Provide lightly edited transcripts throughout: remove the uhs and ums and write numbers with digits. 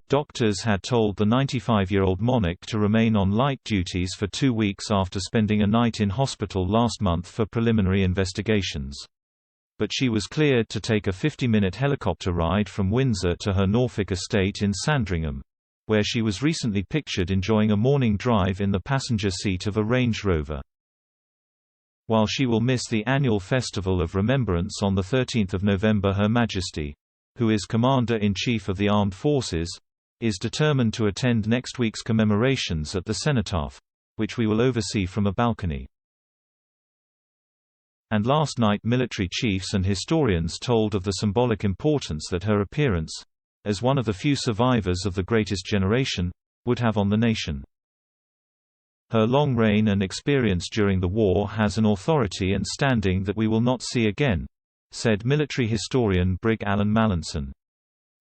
Doctors had told the 95-year-old monarch to remain on light duties for 2 weeks after spending a night in hospital last month for preliminary investigations. But she was cleared to take a 50-minute helicopter ride from Windsor to her Norfolk estate in Sandringham, where she was recently pictured enjoying a morning drive in the passenger seat of a Range Rover. While she will miss the annual Festival of Remembrance on 13 November, Her Majesty, who is Commander-in-Chief of the Armed Forces, is determined to attend next week's commemorations at the Cenotaph, which we will oversee from a balcony. And last night military chiefs and historians told of the symbolic importance that her appearance, as one of the few survivors of the greatest generation, would have on the nation. Her long reign and experience during the war has an authority and standing that we will not see again, said military historian Brig Allan Mallinson.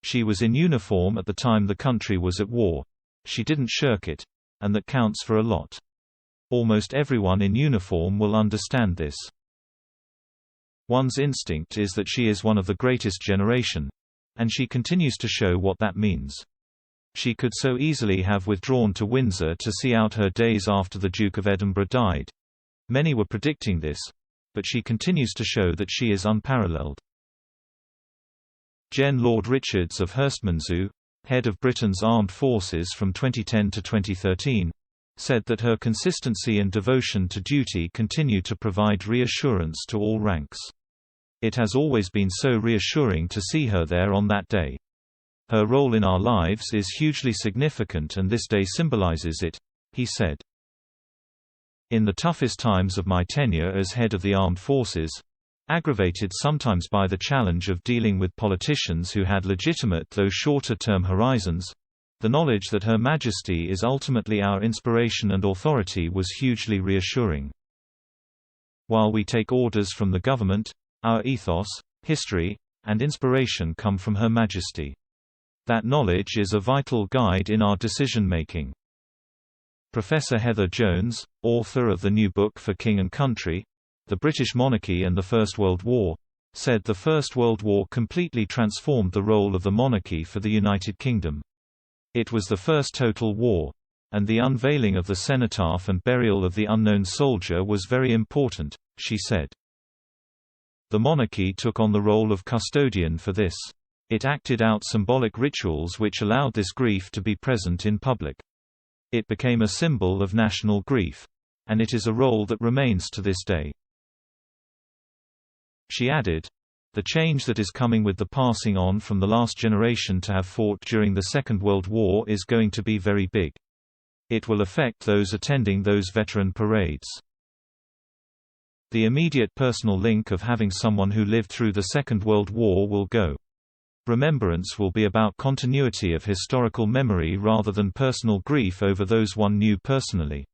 She was in uniform at the time the country was at war. She didn't shirk it. And that counts for a lot. Almost everyone in uniform will understand this. One's instinct is that she is one of the greatest generation, and she continues to show what that means. She could so easily have withdrawn to Windsor to see out her days after the Duke of Edinburgh died. Many were predicting this, but she continues to show that she is unparalleled. Gen Lord Richards of Herstmonceux, head of Britain's armed forces from 2010 to 2013, said that her consistency and devotion to duty continue to provide reassurance to all ranks. It has always been so reassuring to see her there on that day. Her role in our lives is hugely significant and this day symbolizes it, he said. In the toughest times of my tenure as head of the armed forces, aggravated sometimes by the challenge of dealing with politicians who had legitimate though shorter-term horizons, the knowledge that Her Majesty is ultimately our inspiration and authority was hugely reassuring. While we take orders from the government, our ethos, history, and inspiration come from Her Majesty. That knowledge is a vital guide in our decision-making. Professor Heather Jones, author of the new book For King and Country, The British Monarchy and the First World War, said the First World War completely transformed the role of the monarchy for the United Kingdom. It was the first total war, and the unveiling of the cenotaph and burial of the unknown soldier was very important, she said. The monarchy took on the role of custodian for this. It acted out symbolic rituals which allowed this grief to be present in public. It became a symbol of national grief. And it is a role that remains to this day. She added, "The change that is coming with the passing on from the last generation to have fought during the Second World War is going to be very big. It will affect those attending those veteran parades." The immediate personal link of having someone who lived through the Second World War will go. Remembrance will be about continuity of historical memory rather than personal grief over those one knew personally.